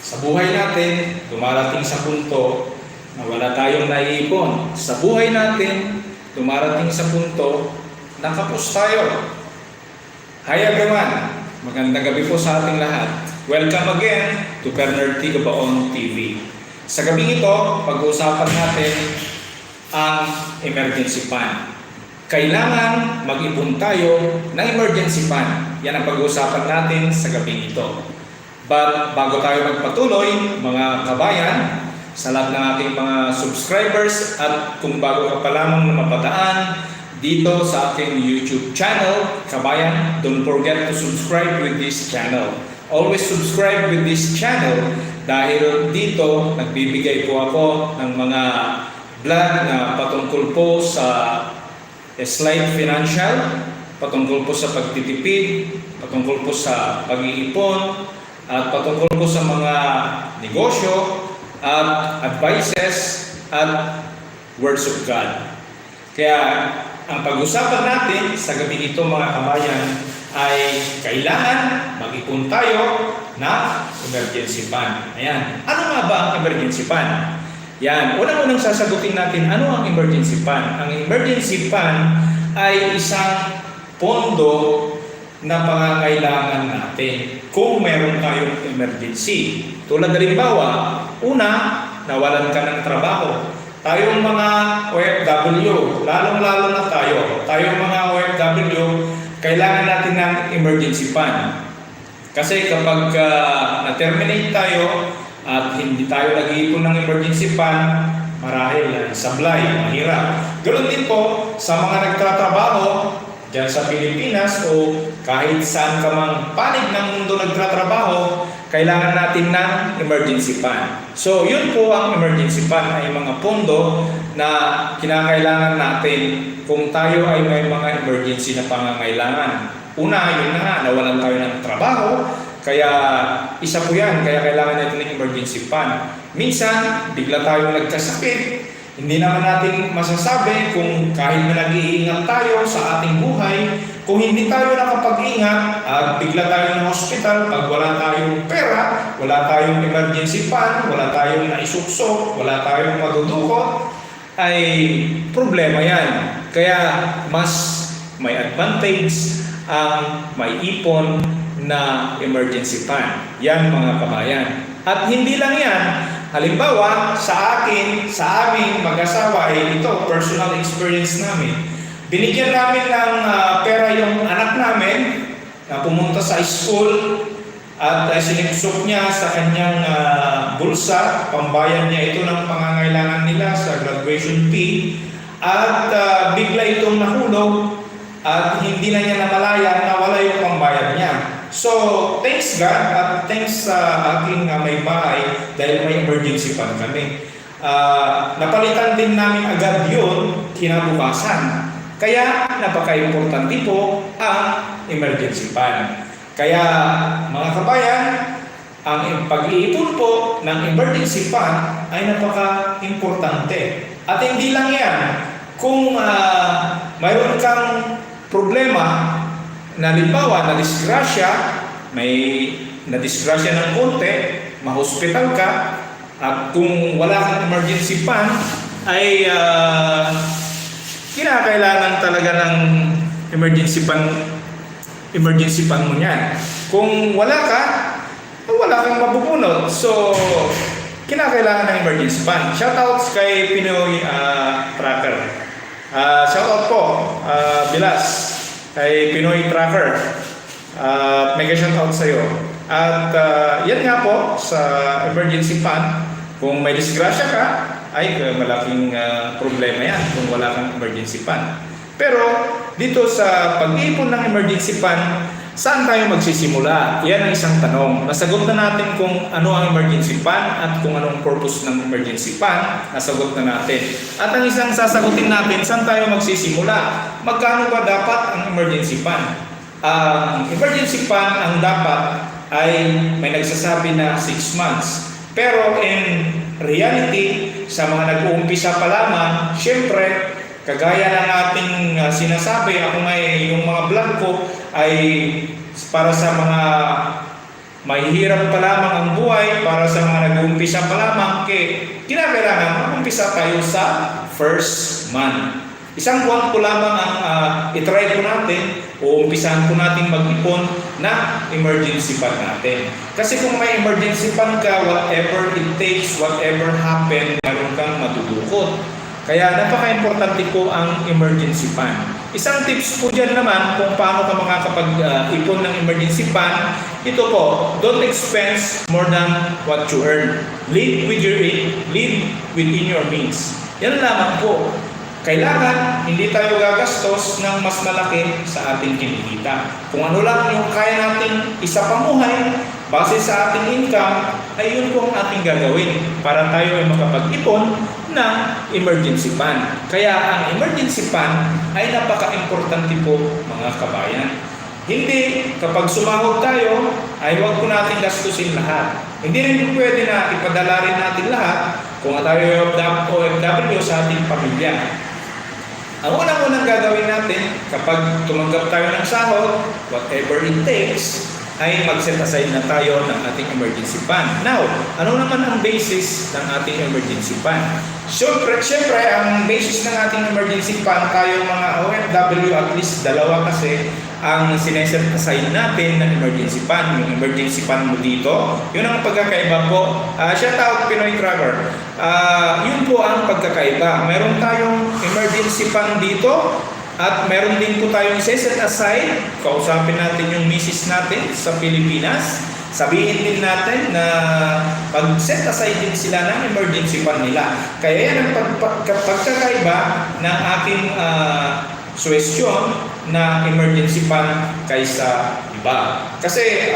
Sa buhay natin, dumarating sa punto na wala tayong naiipon. Sa buhay natin, dumarating sa punto na kapos tayo. Hi everyone! Magandang gabi po sa ating lahat. Welcome again to Bernard T. Gabaon TV. Sa gabing ito, pag-uusapan natin ang emergency fund. Kailangan mag-ipon tayo ng emergency fund. Yan ang pag-uusapan natin sa gabing ito. But bago tayo magpatuloy, mga kabayan, sa lahat ng ating mga subscribers at kung bago ka pa lamang na mapadaan dito sa ating YouTube channel, kabayan, don't forget to subscribe with this channel. Always subscribe with this channel dahil dito nagbibigay po ako ng mga vlog na patungkol po sa Slide Financial, patungkol po sa pagtitipid, patungkol po sa pag-iipon, at patungkol po sa mga negosyo at advices at words of God. Kaya ang pag-usapan natin sa gabi ito mga kabayan ay kailangan mag-ipon tayo na emergency fund. Ayan. Ano nga ba ang emergency fund? Yan. Unang-unang sasagutin natin ano ang emergency fund. Ang emergency fund ay isang pondo na pangangailangan natin kung meron tayong emergency. Tulad halimbawa, una, nawalan ka ng trabaho. Tayong mga OFW, lalong-lalo na tayong mga OFW, kailangan natin ng emergency fund. Kasi kapag na-terminate tayo at hindi tayo nag-iipon ng emergency fund, marahil sablay, mahirap. Ganoon din po sa mga nagtatrabaho diyan sa Pilipinas o kahit saan ka mang panig ng mundo nagtatrabaho, kailangan natin ng emergency fund. So, yun po ang emergency fund ay mga pondo na kinakailangan natin kung tayo ay may mga emergency na pangangailangan. Una, yun na nga, nawalan tayo ng trabaho, kaya isa po yan, kaya kailangan natin ng emergency fund. Minsan, bigla tayong nagkasakit, hindi naman natin masasabi kung kahit na nag-iingat tayo sa ating buhay, kung hindi tayo nakapag-ingat at bigla tayo ng hospital, pag wala tayong pera, wala tayong emergency fund, wala tayong naisuksok, wala tayong madudukot, ay problema yan. Kaya mas may advantage ang may ipon na emergency fund. Yan mga kabayan. At hindi lang yan. Halimbawa, sa aming mag-asawa ay ito, personal experience namin. Binigyan namin ng pera yung anak namin na pumunta sa school at sinipsok niya sa kanyang bulsa, pambayad niya ito ng pangangailangan nila sa graduation fee at bigla itong nahulog at hindi na niya namalaya na wala yung pambayad niya. So, thanks God at thanks sa aking may bahay dahil may emergency fund kami. Napalitan din namin agad yun kinabukasan. Kaya napaka-importante po ang emergency fund. Kaya mga kabayan, ang pag-iipon po ng emergency fund ay napaka-importante. At hindi lang yan, kung mayroon kang problema, na halimbawa, na-disgrasya, may na-disgrasya ng konti, ma-hospital ka, at kung wala kang emergency fund, ay kinakailangan talaga ng emergency fund mo niyan. Kung wala kang mabubunot. So, kinakailangan ng emergency fund. Shoutouts kay Pinoy Tracker. Shoutout po, Bilas. Kay Pinoy Tracker. Mega shoutout sa iyo. At yan nga po sa emergency fund, kung may disgrasya ka, ay malaking problema yan kung wala kang emergency fund. Pero dito sa pag-iipon ng emergency fund, saan tayo magsisimula? Yan ang isang tanong. Nasagot na natin kung ano ang emergency fund at kung anong purpose ng emergency fund. Nasagot na natin. At ang isang sasagutin natin, saan tayo magsisimula? Magkano ba dapat ang emergency fund? Ang emergency fund ang dapat ay may nagsasabi na 6 months. Pero in reality, sa mga nag-uumpisa pa lamang, syempre, kagaya ng ating sinasabi, ako yung mga vlog ko ay para sa mga mahihirap pa lamang ang buhay para sa mga nag-uumpisa pa lamang, kinakailangan mag-umpisa tayo sa first month. Isang buwan po lamang ang itry po natin o umpisahan po natin mag-ipon na emergency fund natin. Kasi kung may emergency fund ka, whatever it takes, whatever happen, meron kang matudukot. Kaya napaka-importante po ang emergency fund. Isang tips po dyan naman kung paano ka makakapag-ipon ng emergency fund, ito po, don't expense more than what you earn. Live within your means. Yan lamang po. Kailangan hindi tayo gagastos ng mas malaki sa ating kinikita. Kung ano lang yung kaya nating isapamuhay base sa ating income, ay yun po ang ating gagawin para tayo ay makapag-ipon ng emergency fund. Kaya ang emergency fund ay napaka-importante po mga kabayan. Hindi kapag sumahod tayo ay huwag po natin gastusin lahat. Hindi rin pwede na ipadala rin natin lahat kung tayo OFW sa ating pamilya. Ang unang-unang gagawin natin kapag tumanggap tayo ng sahod, whatever it takes, ay mag-set aside na tayo ng ating emergency fund. Now, ano naman ang basis ng ating emergency fund? Siyempre, ang basis ng ating emergency fund, tayo mga OFW, at least dalawa kasi ang sineset aside natin ng emergency fund. Yung emergency fund mo dito, yun ang pagkakaiba po. Shout out Pinoy Tracker. Yun po ang pagkakaiba. Meron tayong emergency fund dito at meron din po tayong set aside. Kausapin natin yung misis natin sa Pilipinas. Sabihin din natin na pag-set aside din sila ng emergency fund nila. Kaya yan ang pagkakaiba ng ating suwestyon na emergency fund kaysa iba. Kasi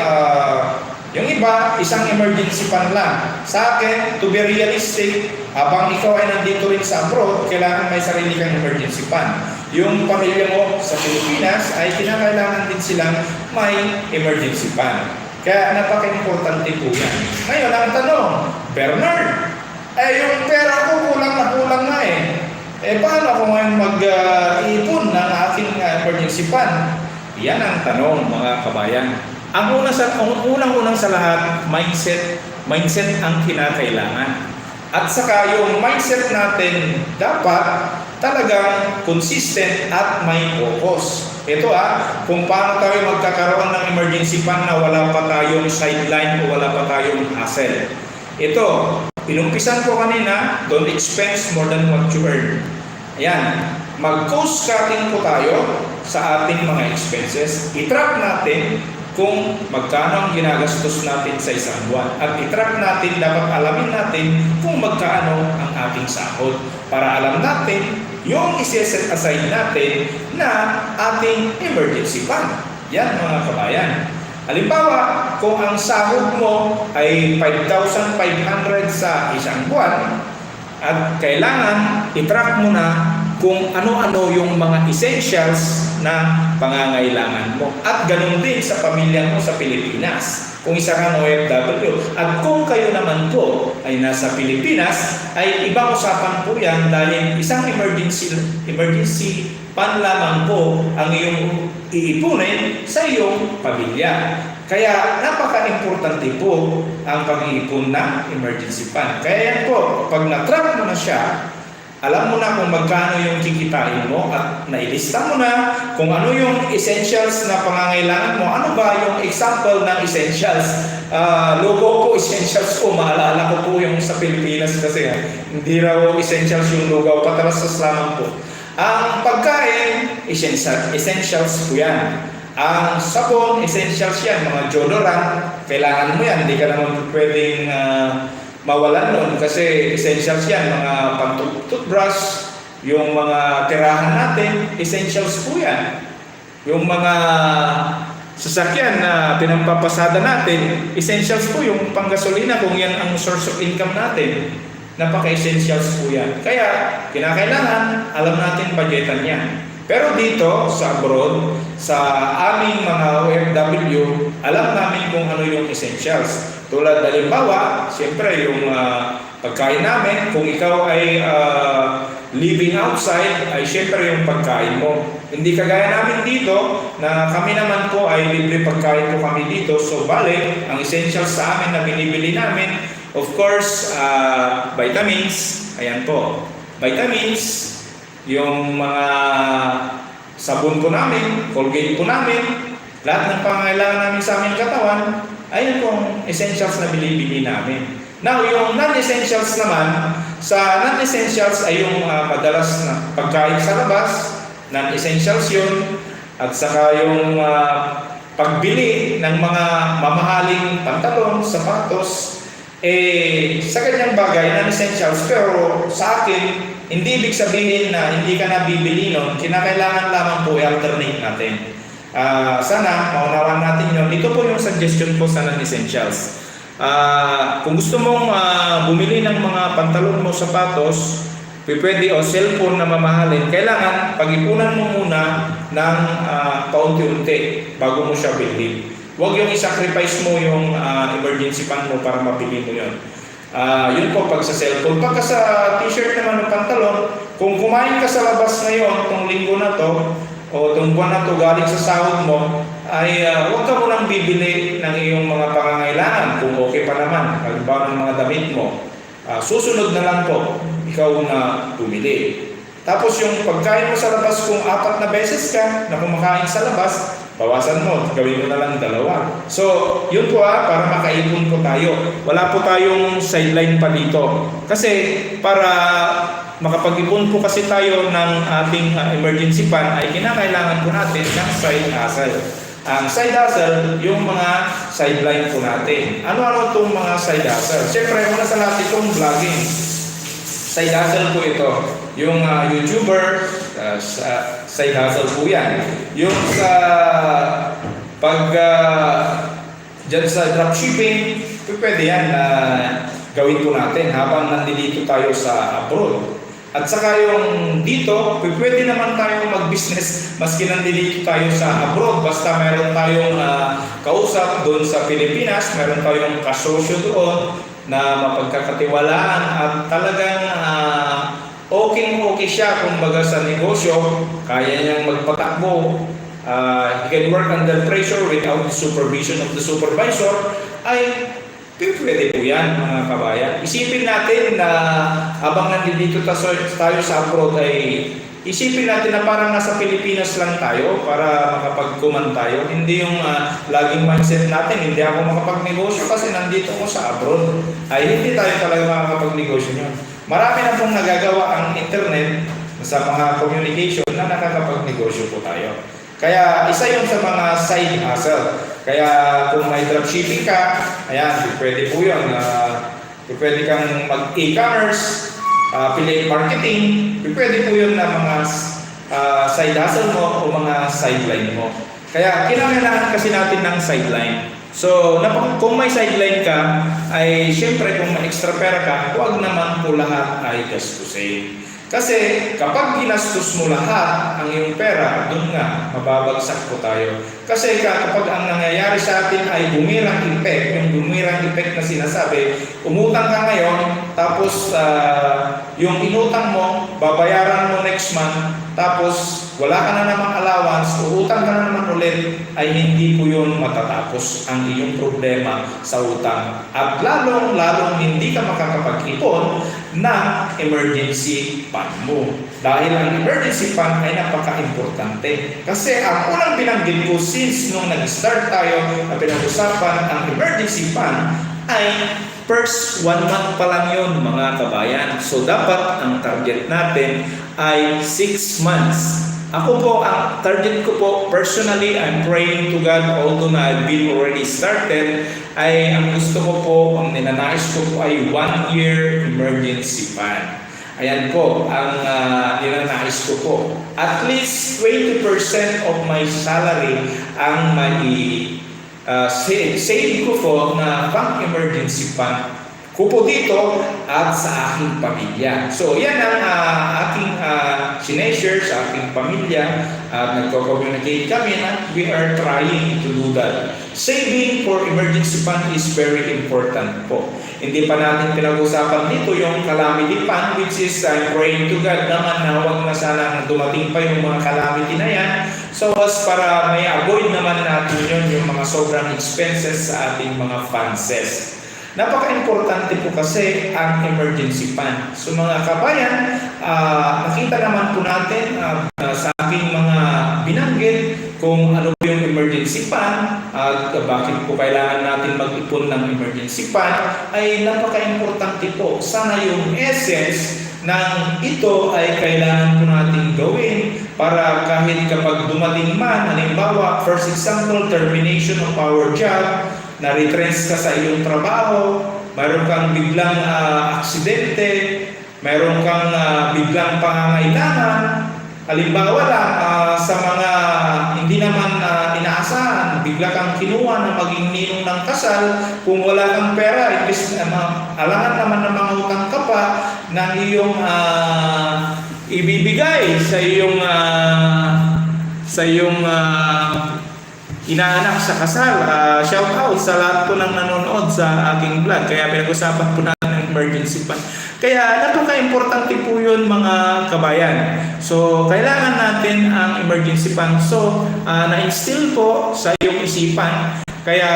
yung iba, isang emergency fund lang. Sa akin, to be realistic, habang ikaw ay nandito rin sa abroad, kailangan may sarili kang emergency fund. Yung pamilya mo sa Pilipinas ay kinakailangan din silang may emergency fund. Kaya napaka-importante po yan. Ngayon, ang tanong, Bernard, yung pera ko kulang na paano ako ngayon mag-iipon ng aking emergency fund? Yan ang tanong mga kabayan. Ang unang-unang sa lahat, mindset ang kinakailangan. At saka yung mindset natin dapat talagang consistent at may focus. Ito kung paano tayo magkakaroon ng emergency fund na wala pa tayong sideline o wala pa tayong hassle. Ito, inumpisan ko kanina, don't expense more than what you earn. Ayan, mag-cost cutting po tayo sa ating mga expenses. I-track natin kung magkano ang ginagastos natin sa isang buwan. At i-track natin, dapat alamin natin kung magkano ang ating sahod. Para alam natin yung isi-set aside natin na ating emergency fund. Yan mga kabayan. Halimbawa, kung ang sahod mo ay 5,500 sa isang buwan, at kailangan i-track mo na kung ano-ano yung mga essentials na pangangailangan mo. At ganun din sa pamilya mo sa Pilipinas. Kung isa kang OFW. At kung kayo naman po ay nasa Pilipinas, ay ibang usapan po yan dahil isang emergency fund lamang po ang iyong iipunin sa iyong pamilya. Kaya napaka-importante po ang pag-iipon ng emergency fund. Kaya yan po, pag na-track mo na siya, alam mo na kung magkano yung kikitain mo at nailista mo na kung ano yung essentials na pangangailangan mo. Ano ba yung example ng essentials? Logo po, essentials po. Maalala ko po yung sa Pilipinas kasi hindi raw essentials yung logo. Patarasas lamang po. Ang pagkain, essentials po yan. Ang sabon, essentials yan. Mga deodorant, kailangan mo yan. Hindi ka naman pwedeng mawalan nun kasi essentials yan. Mga pang-toothbrush, yung mga tirahan natin, essentials po yan. Yung mga sasakyan na pinampapasada natin, essentials po yung panggasolina kung yan ang source of income natin. Napaka-essentials po yan. Kaya, kinakailangan, alam natin budgetan yan. Pero dito, sa abroad, sa aming mga OFW, alam namin kung ano yung essentials. Tulad halimbawa, siyempre yung pagkain namin, kung ikaw ay living outside, ay siyempre yung pagkain mo. Hindi kagaya namin dito, na kami naman po ay libre pagkain po kami dito. So balik, ang essentials sa amin na binibili namin, of course, vitamins, ayan po, vitamins, yung mga sabon po namin, Colgate po namin, lahat ng pangangailangan namin sa aming katawan, ayun po ang essentials na binibili namin. Now, yung non-essentials naman, sa non-essentials ay yung madalas na pagkain sa labas, non-essentials yun, at saka yung pagbili ng mga mamahaling pantalon, sapatos, sa ganyang bagay, non-essentials. Pero sa akin, hindi ibig sabihin na hindi ka na bibili nun, kinakailangan lamang po i-alternate natin. Sana maunawaan natin yun. Ito po yung suggestion ko sa non-essentials. Kung gusto mong bumili ng mga pantalon mo, sapatos, pwede o cellphone na mamahalin, kailangan pag-ipunan mo muna ng paunti-unti bago mo siya bilhin. Huwag yung i-sacrifice mo yung emergency fund mo para mabili mo yun. Yun po pag sa cellphone. Pagka sa t-shirt naman o pantalon, kung kumain ka sa labas ngayon, itong linggo na to, o itong buwan na to galing sa sahod mo, ay huwag ka munang bibili ng iyong mga pangangailangan kung okay pa naman, halimbawa ng mga damit mo. Susunod na lang po, ikaw na bumili. Tapos yung pagkain mo sa labas, kung 4 na beses ka na kumakain sa labas, bawasan mo, gawin mo na lang 2. So, yun po para makaipon po tayo. Wala po tayong sideline pa dito. Kasi para makapag-ipon po kasi tayo ng ating emergency fund ay kinakailangan po natin ng side hustle. Ang side hustle, yung mga sideline po natin. Ano-ano itong mga side hustle? Siyempre, una sa lahat itong vlogging. Side hustle po ito. Yung YouTuber, side hustle po yan. Yung sa dyan sa dropshipping, pwede yan na gawin po natin habang nandito tayo sa abroad. At saka yung dito, pwede naman tayong mag-business maski nandito tayo sa abroad. Basta meron tayong kausap doon sa Pilipinas, meron tayong kasosyo doon na mapagkakatiwalaan at talagang okay siya kumbaga sa negosyo, kaya niyang magpatakbo. He can work under pressure without the supervision of the supervisor, ay pwede po yan mga kabayan. Isipin natin na habang nandito tayo sa abroad ay isipin natin na parang nasa Pilipinas lang tayo para makapag-command tayo. Hindi yung laging mindset natin, hindi ako makapagnegosyo kasi nandito ko sa abroad. Ay hindi tayo talaga makakapagnegosyo nyo. Marami na pong nagagawa ang internet sa mga communication na nakakapagnegosyo po tayo. Kaya isa yun sa mga side hustle. Kaya kung may dropshipping ka, ayan, pwede po yun. Pwede kang mag-e-commerce, affiliate marketing, pwede po yun na mga side hustle mo o mga sideline mo. Kaya kinakailangan kasi natin ng sideline. So, kung may sideline ka, ay syempre kung may extra pera ka, huwag naman po lahat ay gastusin. Kasi kapag ginastos mo lahat ang iyong pera, doon nga, mababagsak po tayo. Kasi kapag ang nangyayari sa atin ay bumirang effect, yung bumirang effect na sinasabi, umutang ka ngayon, tapos yung inutang mo, babayaran mo next month, tapos wala ka na namang allowance, uutang ka na naman ulit, ay hindi po yun matatapos ang iyong problema sa utang. At lalong hindi ka makakapag-ipon ng emergency fund mo. Dahil ang emergency fund ay napaka-importante. Kasi ang unang binanggit ko since nung nag-start tayo na pinag-usapan ang emergency fund ay first 1 month pa lang yun mga kabayan. So dapat ang target natin ay 6 months. Ako po, ang target ko po, personally, I'm praying to God, although na I've been already started, ay ang gusto ko po, ang ninanais ko po ay 1 year emergency fund. Ayan po, ang ninanais ko po. At least 20% of my salary ang save ko po na bank emergency fund kupo dito at sa aking pamilya. So yan ang aking sineshare sa aking pamilya at nagko-communicate kami na we are trying to do that. Saving for emergency fund is very important po. Hindi pa natin pinag-usapan dito yung calamity fund, which is I'm praying to God naman na huwag na sana dumating pa yung mga calamity na yan. So as para may avoid naman natin yun yung mga sobrang expenses sa ating mga funds. Napaka-importante po kasi ang emergency fund. So mga kabayan, nakita naman po natin sa aking mga binanggit kung ano yung emergency fund at bakit po kailangan natin mag-ipon ng emergency fund ay napaka-importante po. Sana yung essence ng ito ay kailangan po natin gawin para kahit kapag dumating man, halimbawa, first example, termination of our job, na-retrench ka sa iyong trabaho, mayroon kang biglang aksidente, mayroon kang biglang pangangailangan, halimbawa lang sa mga hindi naman inaasahan, bigla kang kinuha na maging ninong ng kasal, kung wala kang pera, alangan naman na mga utang ka pa ng iyong ibibigay sa iyong inaanak sa kasal. Shout out sa lahat po ng nanonood sa aking vlog. Kaya pinag-usapan po natin ng emergency fund. Kaya napaka-importante po yun mga kabayan. So kailangan natin ang emergency fund. So na-instill po sa iyong isipan. Kaya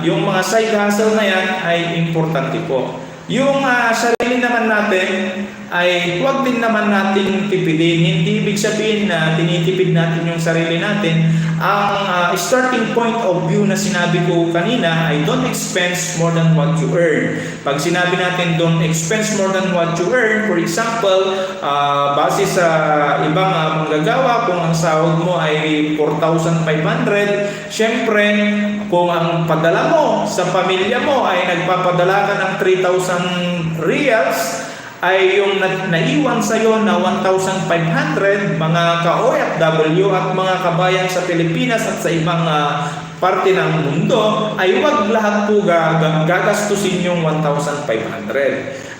yung mga side hustle na yan ay importante po. Yung sarili naman natin ay huwag din naman nating tipidin. Hindi ibig sabihin na tinitipid natin yung sarili natin. Ang starting point of view na sinabi ko kanina ay don't expense more than what you earn. Pag sinabi natin don't expense more than what you earn, for example, base sa ibang manggagawa, kung ang sahod mo ay 4,500, syempre, kung ang padala mo sa pamilya mo ay nagpapadala ka ng 3,000 reals, ay yung naiwan sa iyo na 1,500, mga ka-OFW at mga kabayan sa Pilipinas at sa ibang parte ng mundo, ay huwag lahat po gagastusin yung 1,500.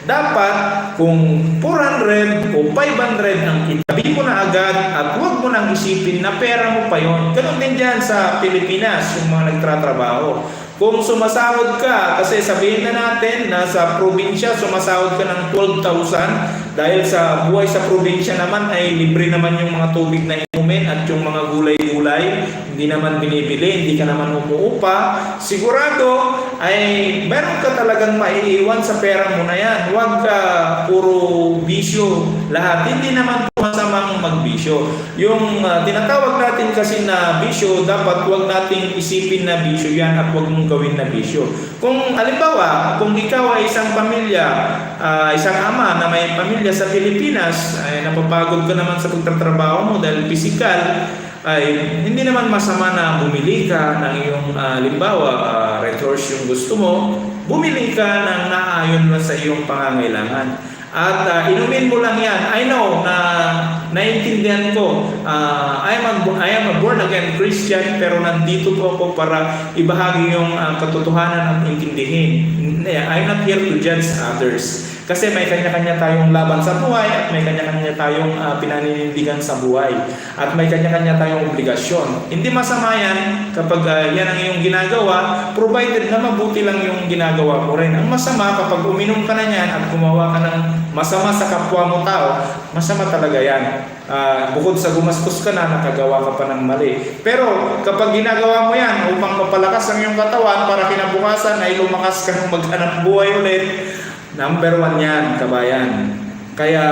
Dapat kung 400 o 500 ang itabi mo na agad at huwag mo nang isipin na pera mo pa yun. Ganun din dyan sa Pilipinas, yung mga nagtratrabaho. Kung sumasahod ka, kasi sabihin na natin na sa probinsya sumasahod ka ng 12,000 dahil sa buhay sa probinsya naman ay libre naman yung mga tubig na inumin at yung mga gulay-gulay hindi naman binibili, hindi ka naman umuupa, sigurado ay meron ka talagang maiiwan sa pera mo na yan. Huwag ka puro bisyo lahat. Hindi naman masamang magbisyo. Yung tinatawag natin kasi na bisyo, dapat huwag nating isipin na bisyo yan at huwag mong gawin na bisyo. Kung halimbawa, kung ikaw ay isang pamilya, isang ama na may pamilya sa Pilipinas, ay napapagod ka naman sa pagtatrabaho mo dahil physical, ay hindi naman masama na bumili ka ng iyong halimbawa, red horse yung gusto mo, bumili ka ng naayon na sa iyong pangangailangan. At inumin mo lang yan. I know na naiintindihan ko. I am a born again Christian, pero nandito po ako para ibahagi yung katotohanan at intindihin. I'm not here to judge others. Kasi may kanya-kanya tayong laban sa buhay at may kanya-kanya tayong pinaninindigan sa buhay. At may kanya-kanya tayong obligasyon. Hindi masama yan kapag yan ang iyong ginagawa, provided na mabuti lang yung ginagawa mo rin. Ang masama kapag uminom ka na yan at gumawa ka ng masama sa kapwa mo tao, masama talaga yan. Bukod sa gumastos ka na, nakagawa ka pa ng mali. Pero kapag ginagawa mo yan upang mapalakas ang iyong katawan para kinabukasan ay lumakas ka ng maghanap buhay ulit, number 1 yan, kabayan. Kaya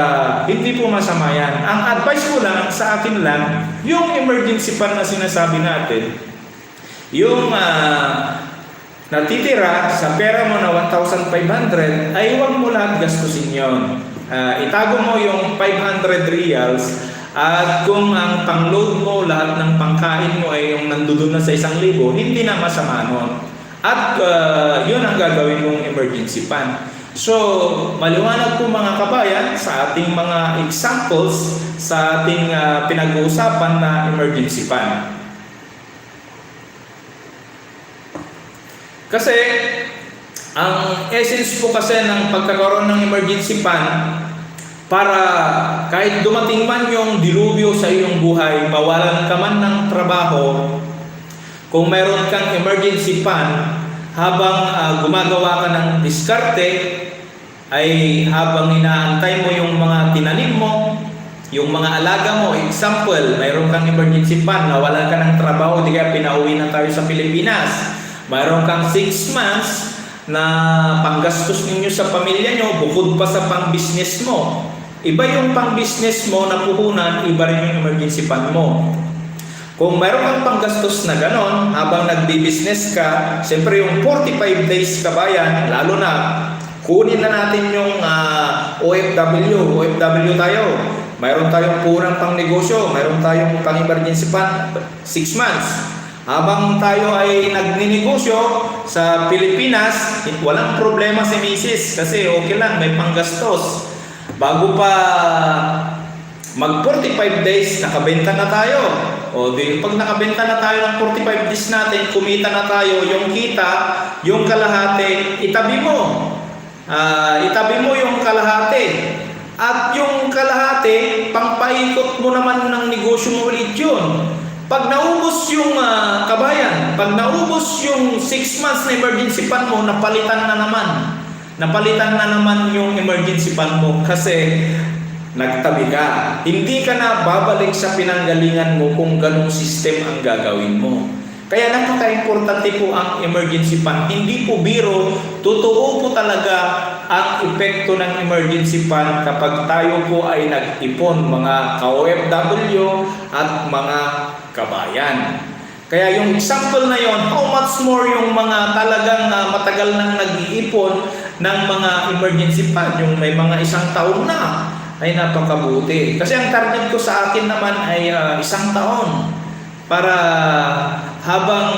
hindi po masama yan. Ang advice ko lang sa akin lang, yung emergency fund na sinasabi natin, yung natitira sa pera mo na 1,500 ay huwag mo lahat gastusin yon. Itago mo yung 500 reals at kung ang pang-load mo, lahat ng pangkain mo ay yung nandoon na sa 1,000, hindi na masama nun. At yun ang gagawin mong emergency fund. So, maliwanag po mga kabayan sa ating mga examples sa ating pinag-uusapan na emergency fund. Kasi Ang essence po kasi ng pagkakaroon ng emergency fund, para kahit dumating man yung dilubyo sa iyong buhay, mawalan ka man ng trabaho, kung mayroon kang emergency fund, habang gumagawa ka ng diskarte, ay habang inaantay mo yung mga tinanim mo, yung mga alaga mo, example, mayroon kang emergency fund, nawalan ka ng trabaho, di kaya pinauwi na tayo sa Pilipinas, mayroon kang 6 months na panggastos ninyo sa pamilya nyo, bukod pa sa pang-business mo. Iba yung pang-business mo na puhunan, iba rin yung emergency fund mo. Kung mayroon kang panggastos na ganon, habang nagbi-business ka, siyempre yung 45 days kabayan, lalo na, kunin na natin yung OFW tayo. Mayroon tayong purang pang negosyo, mayroon tayong pang emergency fund, 6 months. Habang tayo ay nagninegosyo sa Pilipinas, walang problema si Mrs. kasi okay lang, may panggastos. Bago pa mag 45 days, nakabenta na tayo. O di, pag nakabenta na tayo ng 45 days natin, kumita na tayo, yung kita, yung kalahati, itabi mo. Itabi mo yung kalahati. At yung kalahati, pangpaikot mo naman ng negosyo mo ulit yun. Pag naubos yung kabayan, pag naubos yung 6 months na emergency fund mo, napalitan na naman. Napalitan na naman yung emergency fund mo kasi nagtabi ka. Hindi ka na babalik sa pinanggalingan mo kung ganong system ang gagawin mo. Kaya napaka-importante po ang emergency fund. Hindi po biro, totoo po talaga ang epekto ng emergency fund kapag tayo po ay nag-ipon, mga ka-OFW at mga kabayan. Kaya yung example na yon, how much more yung mga talagang matagal nang nag-iipon ng mga emergency fund, yung may mga 1 taon na, ay napakabuti. Kasi ang target ko sa akin naman ay 1 taon. Para habang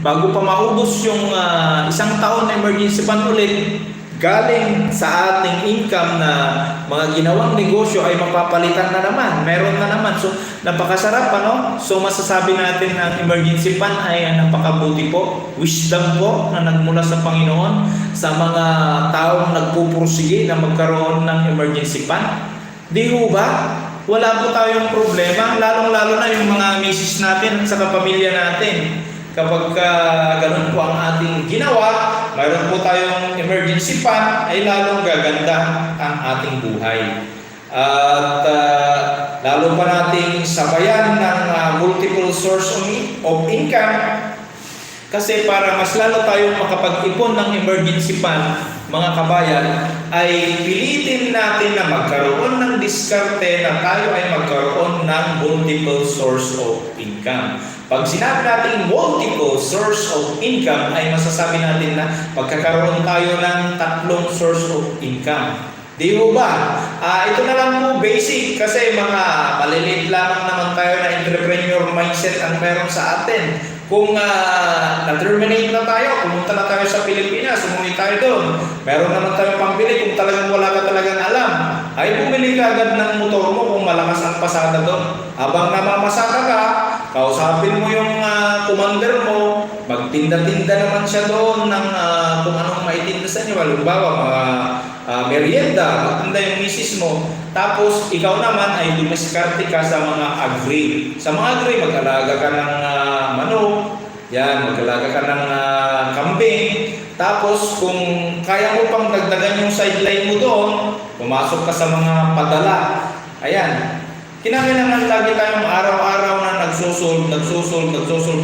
bago pa maubos yung 1 taon na emergency fund ulit, galing sa ating income na mga ginawang negosyo ay mapapalitan na naman, meron na naman. So napakasarap, ano? So masasabi natin na ang emergency fund ay napakabuti po, wisdom po na nagmula sa Panginoon sa mga taong nagpupursige na magkaroon ng emergency fund. Di ho ba? Wala po tayong problema, lalong-lalo na yung mga misis natin at saka pamilya natin. Kapag ganun po ang ating ginawa, mayroon po tayong emergency fund, ay lalong gaganda ang ating buhay. At lalo pa nating sabayan ng multiple source of income, kasi para mas lalo tayong makapag-ipon ng emergency fund, mga kabayan, ay pilitin natin na magkaroon ng diskarte na tayo ay magkaroon ng multiple source of income. Pag sinabi natin multiple source of income, ay masasabi natin na pagkakaroon tayo ng 3 source of income. Di ho ba? Ito na lang po basic kasi mga maliliit lamang naman tayo na entrepreneur mindset ang meron sa atin. Kung na-terminate na tayo, pumunta na tayo sa Pilipinas, umuwi tayo doon, meron naman tayo pambili kung talagang wala ka talagang alam, ay bumili ka agad ng motor mo kung malakas ang pasada doon. Habang namamasaka ka, kausapin mo yung commander mo, magtinda-tinda naman siya doon ng kung anong maitinda sa inyo. Halimbawa, mga merienda, magtinda yung misis mo. Tapos, ikaw naman ay dumiskarte ka sa mga agri. Sa mga agri, mag-alaga ka ng manok, yan, mag-alaga ka ng kambing. Tapos, kung kaya mo pang dagdagan yung sideline mo doon, pumasok ka sa mga padala. Ayan. Kinakailangan lagi tayong araw-araw na nagsusolve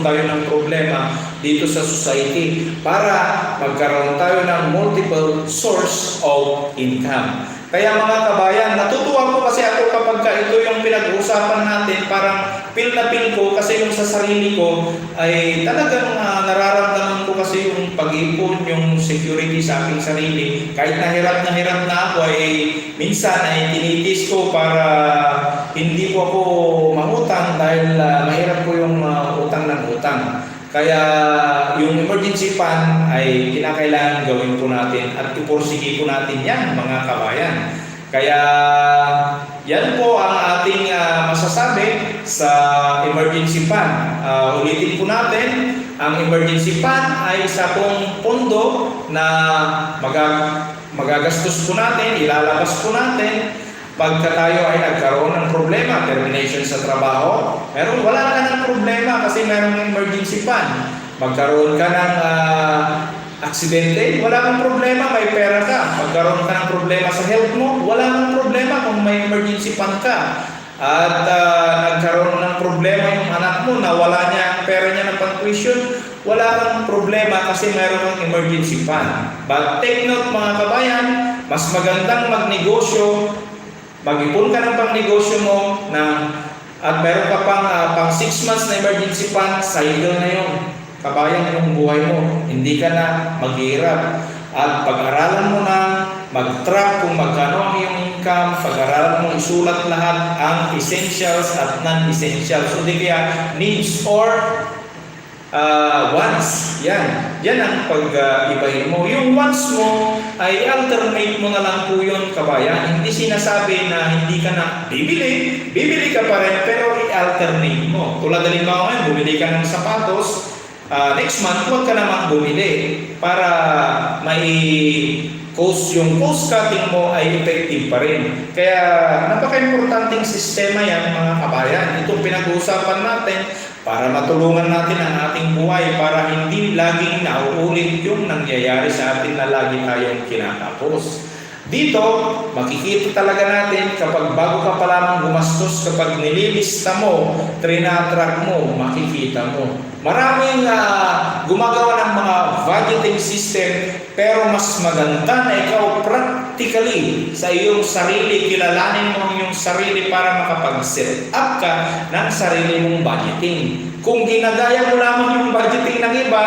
tayo ng problema dito sa society para magkaroon tayo ng multiple source of income. Kaya mga kabayan, natutuwa ko kasi ako kapag ito yung pinag-uusapan natin, parang feel na feel ko kasi yung sa sarili ko ay talagang nararamdaman ko kasi yung pag-ipon, yung security sa aking sarili. Kahit na hirap na ako ay minsan ay tinitis ko para hindi po ako mangutang dahil mahirap po yung utang ng utang. Kaya yung emergency fund ay kinakailangan gawin po natin at ipursige po natin yan, mga kabayan. Kaya yan po ang ating masasabi sa emergency fund. Ulitin po natin, ang emergency fund ay isa pong pondo na magagastos po natin, ilalabas po natin pagka tayo ay nagkaroon ng problema, termination sa trabaho. Pero wala ka ng problema kasi merong emergency fund. Magkaroon ka ng aksidente, wala kang problema, may pera ka. Magkaroon ka ng problema sa health mo, wala kang problema kung may emergency fund ka. At nagkaroon ng problema yung anak mo, nawala niya ang pera niya ng pang-tuition, wala kang problema kasi meron kang emergency fund. But take note mga kabayan, mas magandang magnegosyo, mag-ipon ka ng pang-negosyo mo at meron ka pang 6 months na emergency fund, cycle na yun. Kabayan yung buhay mo, hindi ka na maghihirap. At pag-aralan mo na, mag-track kung magkano ang iyong income, pag-aralan mo isulat lahat ang essentials at non-essentials. So di kaya needs or wants. Yan ang pag-ibahin mo. Yung wants mo ay alternate mo na lang po yun, kabayan. Hindi sinasabi na hindi ka na bibili ka pa rin, pero i-alternate mo. Tulad halimbawa ngayon, bumili ka ng sapatos, next month, huwag ka namang bumili para yung cost cutting mo ay effective pa rin. Kaya napaka-importanting sistema yan mga kabayan. Itong pinag-uusapan natin para matulungan natin ang ating buhay para hindi laging nauulit yung nangyayari sa atin na lagi tayong kinakapos. Dito, makikita talaga natin kapag bago ka pa lamang gumastos, kapag nililista mo, trinatrack mo, makikita mo. Maraming gumagawa ng mga budgeting system, pero mas maganda na ikaw practically sa iyong sarili, kilalanin mo ang iyong sarili para makapag-set up ka ng sarili mong budgeting. Kung ginagaya mo lamang yung budgeting ng iba,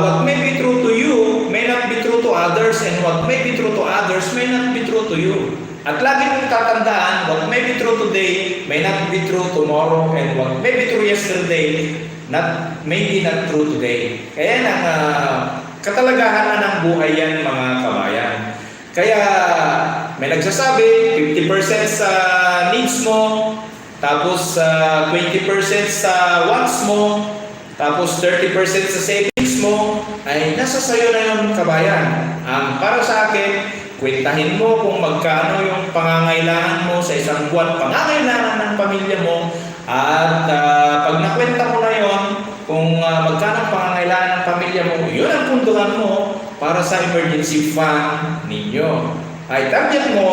what may be true to you may not be true to others, and what may be true to others may not be true to you. At lagi mong tatandaan, what may be true today may not be true tomorrow, and what may be true yesterday may be not true today. Kaya ang katalagahan ng buhay yan mga kabayan. Kaya may nagsasabi, 50% sa needs mo, tapos 20% sa wants mo, tapos 30% sa savings mo, ay nasa sayo na yung kabayan. Para sa akin, kwentahin mo kung magkano yung pangangailangan mo sa isang buwan, pangangailangan ng pamilya mo, at pag nakwenta mo na yon, kung magkano ang pangangailangan ng pamilya mo, yun ang puntuhan mo para sa emergency fund ninyo. Ay target mo,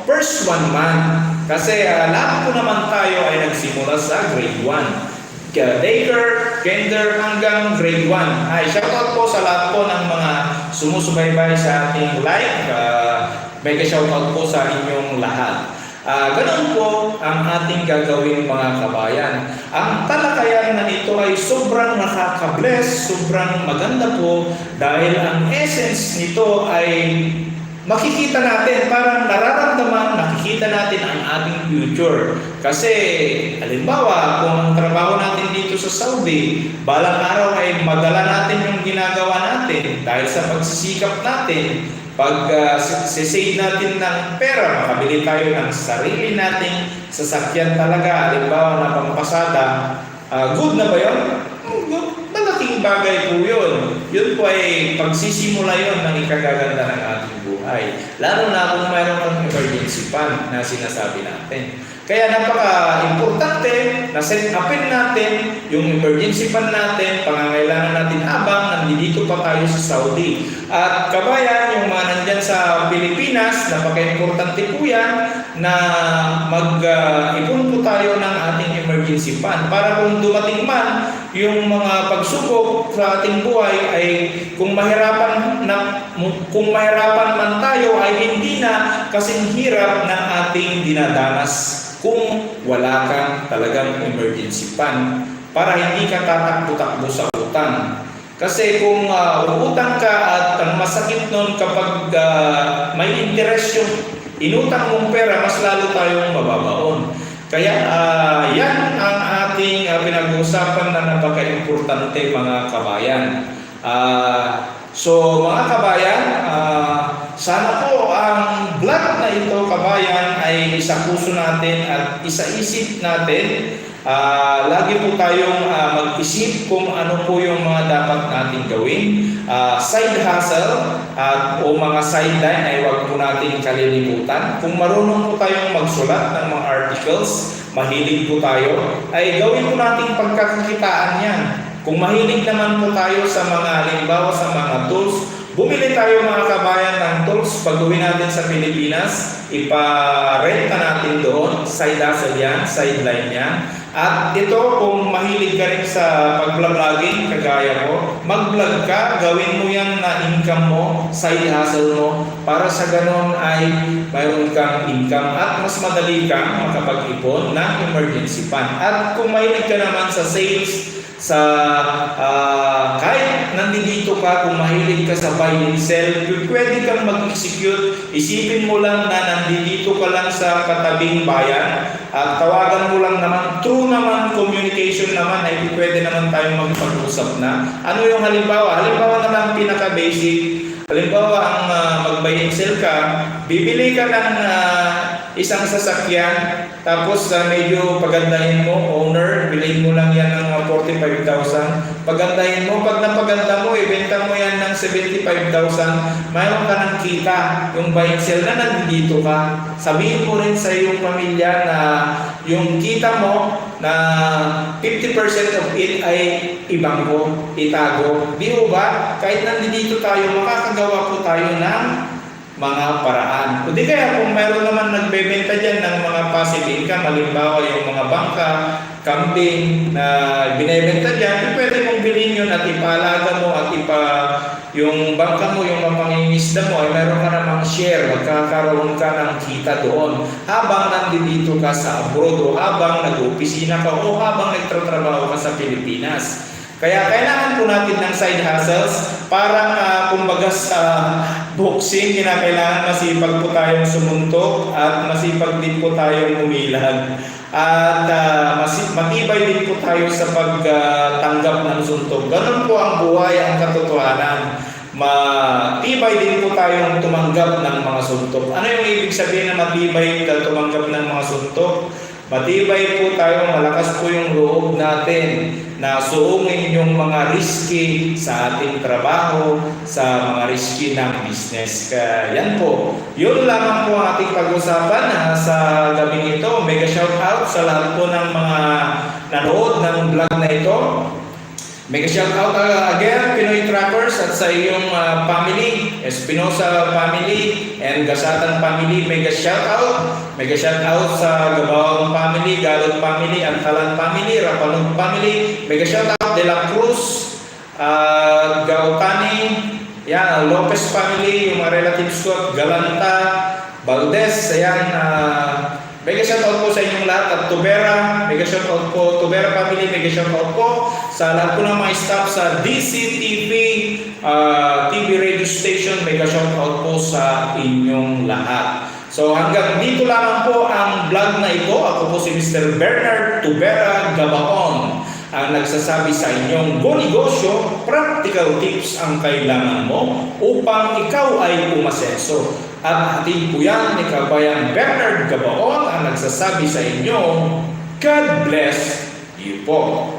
first 1 month. Kasi lahat po naman tayo ay nagsimula sa grade 1. Daycare, kinder hanggang grade 1. Ay shoutout po sa lahat po ng mga sumusubaybay sa ating live. Mega shoutout po sa inyong lahat. Ganun po ang ating gagawin mga kabayan. Ang talakayan na ito ay sobrang nakaka-bless, sobrang maganda po dahil ang essence nito ay makikita natin, parang nararamdaman, nakikita natin ang ating future. Kasi, halimbawa, kung ang trabaho natin dito sa Saudi, balang araw ay madala natin yung ginagawa natin dahil sa pagsisikap natin. Pag sisave natin ng pera, makabili tayo ng sarili nating sasakyan talaga, halimbawa na pangpasada, good na ba yun? Malaking bagay po yun. Yun po ay pagsisimula yun ng ikagaganda ng ating buhay. Lalo na kung mayroon kang emergency fund na sinasabi natin. Kaya napaka-importante na set upin natin yung emergency fund natin, pangangailangan natin habang nandito pa tayo sa Saudi. At kabayan, yung mga nandyan sa Pilipinas, napaka-importante po yan na mag-ipon po tayo ng ating emergency fund para kung dumating man yung mga pagsubok sa ating buhay ay kung mahirapan man tayo ay hindi na kasing hirap ng ating dinadanas kung wala kang talagang emergency fund para hindi ka tatakbo-takbo sa utang. Kasi kung uutang ka at ang masakit nun kapag may interest yung inutang mong pera, mas lalo tayong mababaon. Kaya yan ang ating pinag-uusapan na napaka-importante mga kabayan. So mga kabayan, sana po ang vlog na ito kabayan ay isa puso natin at isa isip natin Lagi po tayong mag-isip kung ano po yung mga dapat natin gawin. Side hustle o mga sideline ay huwag po natin kalilimutan. Kung marunong po tayong magsulat ng mga articles, mahilig po tayo, ay gawin po natin pagkakakitaan yan. Kung mahilig naman po tayo sa mga halimbawa sa mga tools, bumili tayo mga kabayan ng tools. Pag gawin natin sa Pilipinas, ipa-renta natin doon. Side hustle yan, sideline yan. At ito, kung mahilig ka rin sa pag-vlogging, kagaya ko, mag-vlog ka, gawin mo yan na income mo, side hustle mo, para sa ganon ay mayroon kang income at mas madali kang makapag-ipon ng emergency fund. At kung mahilig ka naman sa sales, kahit nandito ka, kung mahilig ka sa buy and sell, pwede kang mag-execute. Isipin mo lang na nandito ka lang sa katabing bayan at tawagan mo lang naman, true naman, communication naman, ay pwede naman tayong magpag-usap na. Ano yung halimbawa? Halimbawa na lang pinaka-basic. Halimbawa, ang mag-buy and sell ka, bibili ka ng isang sasakyan, tapos medyo pagandahin mo, owner, bilhin mo lang yan ng 45,000. Pagandahin mo, pag napaganda mo, ibenta mo yan ng 75,000, mayroon ka ng kita, yung buy and sell na nandito ka. Sabihin mo rin sa iyong pamilya na yung kita mo na 50% of it ay ibangko, itago. Di ho ba? Kahit nandito tayo, makakagawa po tayo ng mga paraan. O di kaya kung mayroon naman nagbebenta dyan ng mga passive income, halimbawa yung mga bangka, kambing na binebenta dyan, pwede mong bilhin yun at ipaalaga mo at yung bangka mo, yung mapangingisda mo, ay mayroon ka namang share, magkakaroon ka ng kita doon. Habang nandito ka sa abroad o habang nag-opisina ka o habang nagtatrabaho ka sa Pilipinas. Kaya kailangan po natin ng side hustles. Parang kumbaga sa boxing, kinakailangan masipag po tayong sumuntok at masipag din po tayong umilag. At matibay din po tayo sa pagtanggap ng suntok. Ganun po ang buhay, ang katotohanan. Matibay din po tayong tumanggap ng mga suntok. Ano yung ibig sabihin na matibay tumanggap ng mga suntok? Matibay po tayo, malakas po yung loob natin na suungin yung mga risky sa ating trabaho, sa mga risky ng business. Kaya yan po. Yun lamang po ang ating pag-usapan sa gabing ito. Mega shout out sa lahat po ng mga nanood ng vlog na ito. Mega shout out again, Pinoy Trappers, at sa iyong family, Espinosa family and Gasatan family. Mega shout out. Mega shout out sa Gabawang family, Galot family, Antalan family, Rapalong family. Mega shout out De La Cruz, Gautani, yan, Lopez family, yung mga relatives ko, Galanta, Valdez, ayan, mega shoutout po sa inyong lahat at Tubera, mega shoutout po Tubera family, mega shoutout po sa lahat po ng mga staff sa DCTV TV radio station, mega shoutout po sa inyong lahat. So hanggang dito lamang po ang vlog na ito. Ako po si Mr. Bernard Tubera Gabaon, ang nagsasabi sa inyong go negosyo, practical tips ang kailangan mo upang ikaw ay umasenso. At ating po yan ni Kabayan Bernard Gabaon ang nagsasabi sa inyo, God bless you po.